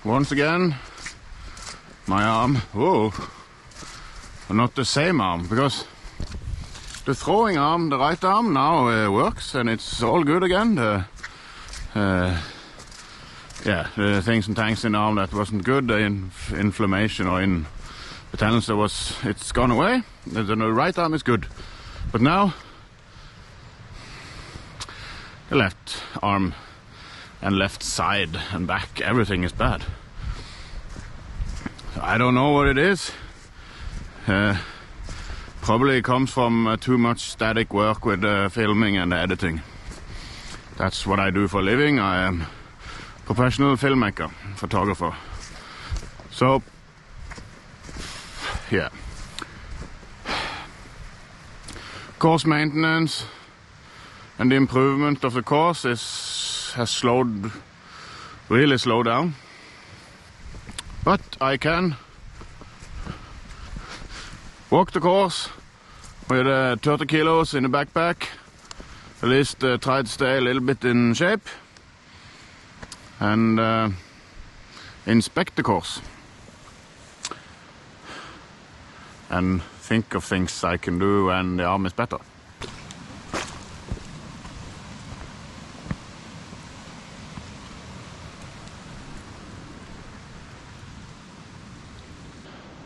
once again, my arm, whoa, not the same arm, because the throwing arm, the right arm now works and it's all good again. The things and tanks in the arm that wasn't good, the inflammation or in the tendons, it's gone away. The right arm is good, but now the left arm and left side and back, everything is bad. I don't know what it is. Probably comes from too much static work with filming and editing. That's what I do for a living. I am a professional filmmaker, photographer. So, yeah. Course maintenance and the improvement of the course has really slowed down. But I can walk the course with 30 kilos in the backpack, at least try to stay a little bit in shape, and inspect the course and think of things I can do when the arm is better.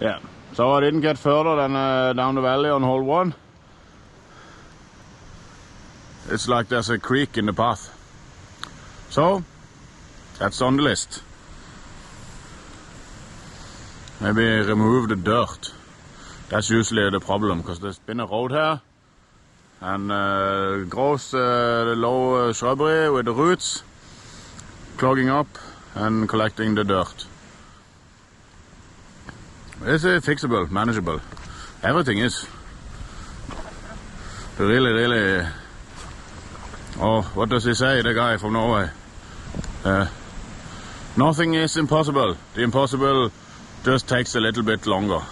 Yeah, so I didn't get further than down the valley on hole 1. It's like there's a creek in the path. So, that's on the list. Maybe remove the dirt. That's usually the problem, because there's been a road here and grows the low shrubbery with the roots clogging up and collecting the dirt. It's fixable, manageable. Everything is. Really... Oh, what does he say, the guy from Norway? Nothing is impossible. The impossible just takes a little bit longer,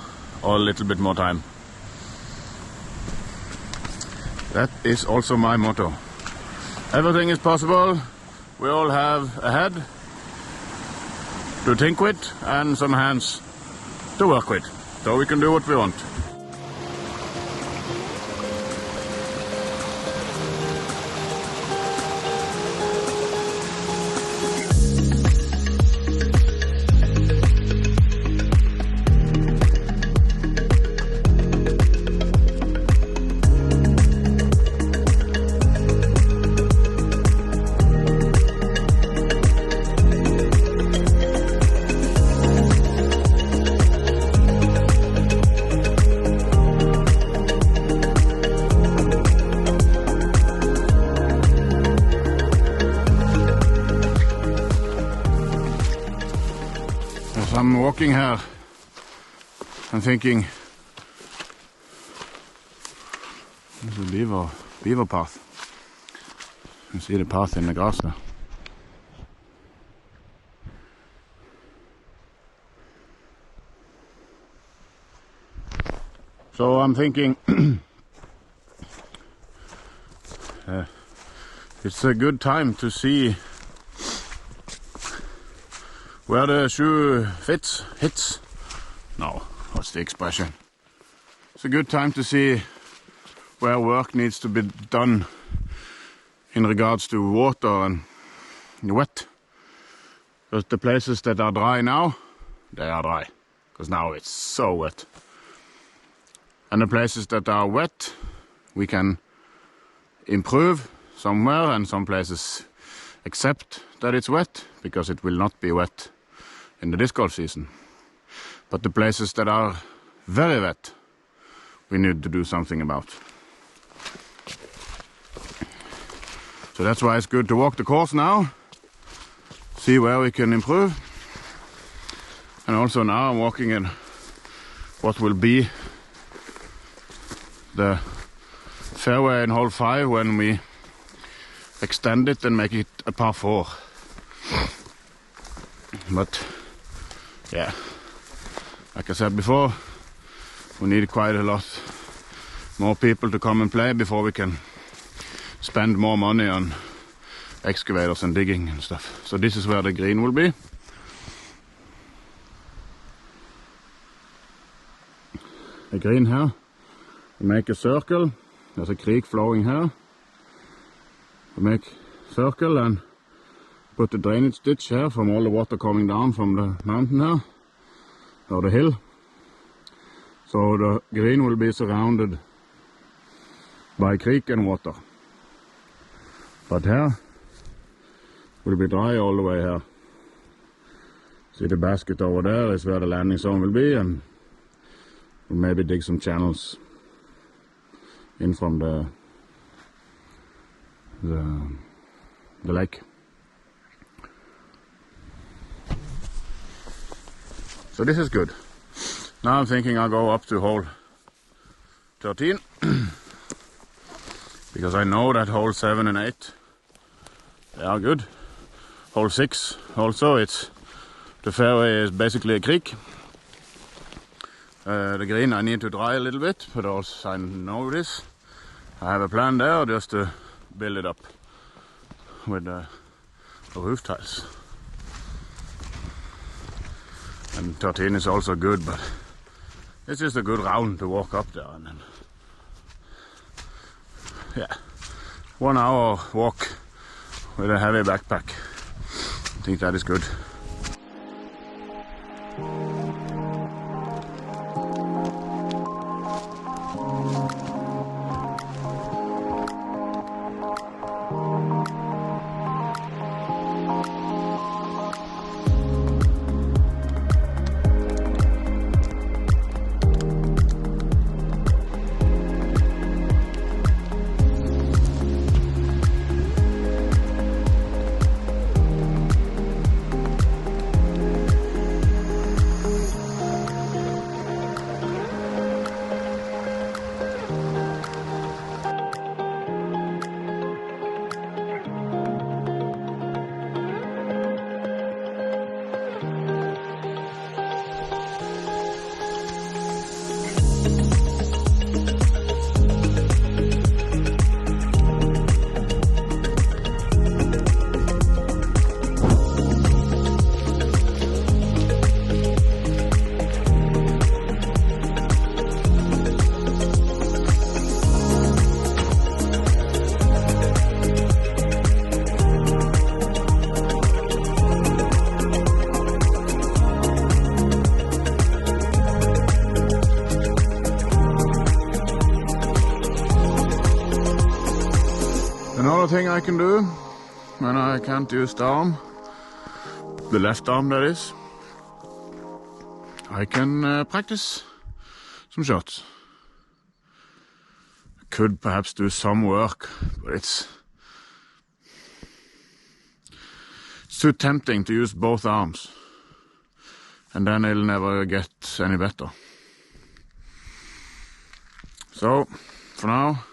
or a little bit more time. That is also my motto. Everything is possible. We all have a head to think with and some hands to work with, so we can do what we want. I'm walking here and thinking, there's a beaver path. You can see the path in the grass there. So I'm thinking it's a good time to see where the shoe hits. No, what's the expression? It's a good time to see where work needs to be done in regards to water and wet. Because the places that are dry now, they are dry. Because now it's so wet. And the places that are wet, we can improve somewhere, and some places accept that it's wet, because it will not be wet in the disc golf season. But the places that are very wet, we need to do something about. So that's why it's good to walk the course now, see where we can improve. And also now I'm walking in what will be the fairway in hole 5 when we extend it and make it a par 4. But yeah, like I said before, we need quite a lot more people to come and play before we can spend more money on excavators and digging and stuff. So this is where the green will be. a green here. We make a circle. There's a creek flowing here. We make a circle and put the drainage ditch here from all the water coming down from the mountain here, or the hill. So the green will be surrounded by creek and water. But here will be dry all the way here. See the basket over there is where the landing zone will be, and we'll maybe dig some channels in from the lake. So this is good. Now I'm thinking I'll go up to hole 13 because I know that hole 7 and 8 they are good. Hole 6 also, the fairway is basically a creek. The green I need to dry a little bit, but also I know this. I have a plan there just to build it up with the roof tiles. And 13 is also good, but it's just a good round to walk up there. And then, yeah, 1 hour walk with a heavy backpack. I think that is good. Another thing I can do when I can't use the arm, the left arm that is, I can practice some shots. I could perhaps do some work, but it's too tempting to use both arms, and then it'll never get any better. So, for now,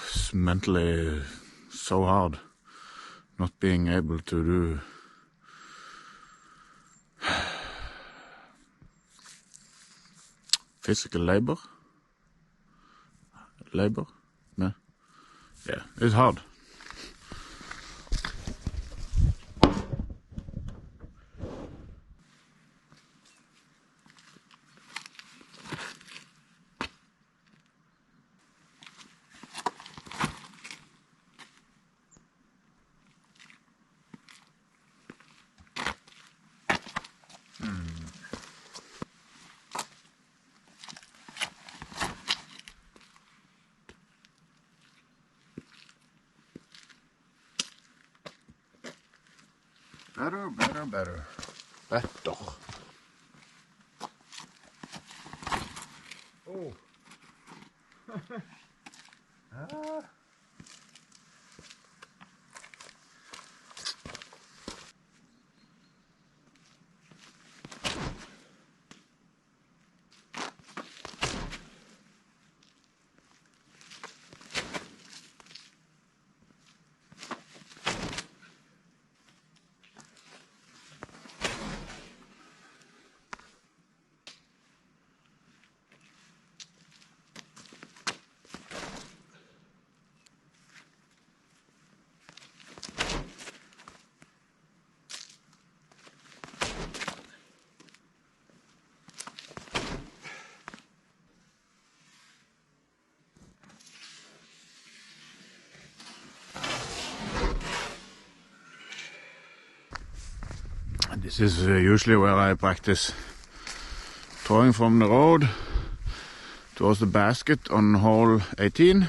it's mentally so hard not being able to do physical labor. No. Yeah, it's hard. Better. Oh. This is usually where I practice throwing from the road towards the basket on hole 18.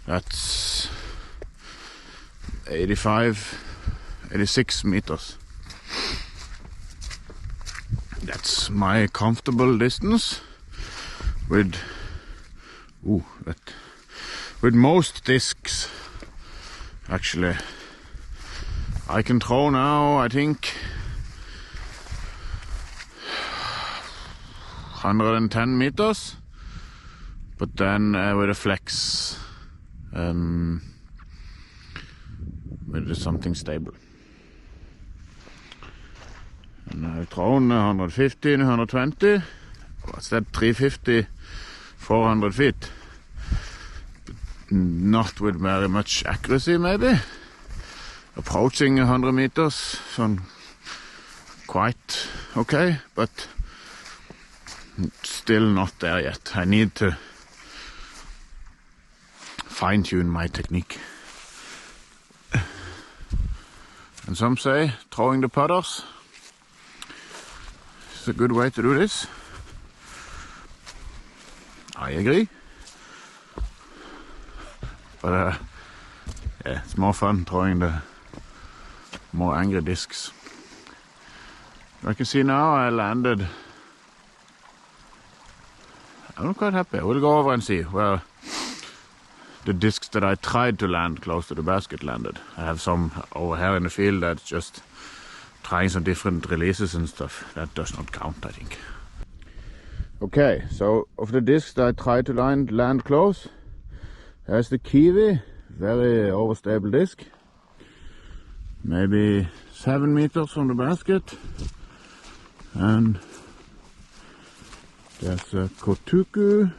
That's 86 meters. That's my comfortable distance with most discs. Actually, I can throw now, I think, 110 meters, but then with a flex, with something stable. And I've thrown 150 and 120. What's that? 350, 400 feet. But not with very much accuracy, maybe. Approaching 100 meters, so quite okay, but still not there yet. I need to fine-tune my technique. And some say throwing the putters is a good way to do this. I agree. But yeah, it's more fun throwing the more angry discs. I can see now I landed. I'm not quite happy. We'll go over and see where the discs that I tried to land close to the basket landed. I have some over here in the field that's just trying some different releases and stuff. That does not count, I think. Okay, so of the discs that I tried to land close, there's the Kiwi, very overstable disc. Maybe 7 meters from the basket. And there's a Kotuku.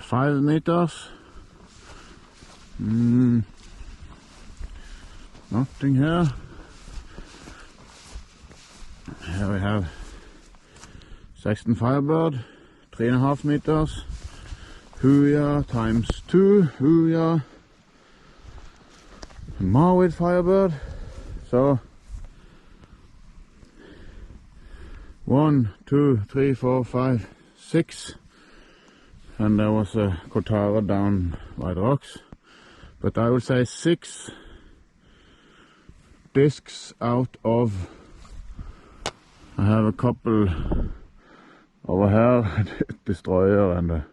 5 meters. Nothing here. Here we have Sexton Firebird, 3.5 meters. Huya times 2, Huya. Marwood Firebird. So 1, 2, 3, 4, 5, 6. And there was a Kotara down by the rocks. But I would say 6 discs out of, I have a couple over here, Destroyer and a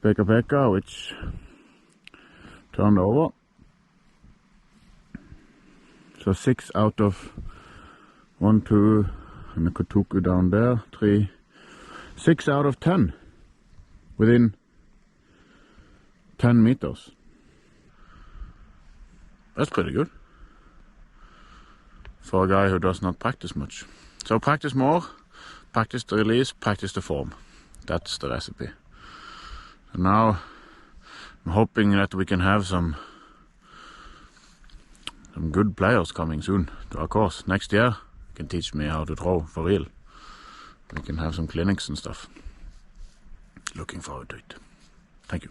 Pekka, which turned over. So 6 out of 1, 2, and the Kotuku down there, 3, 6 out of 10 within 10 meters. That's pretty good for a guy who does not practice much. So practice more, practice the release, practice the form. That's the recipe. And now I'm hoping that we can have some good players coming soon to our course. Next year can teach me how to throw for real. We can have some clinics and stuff. Looking forward to it. Thank you.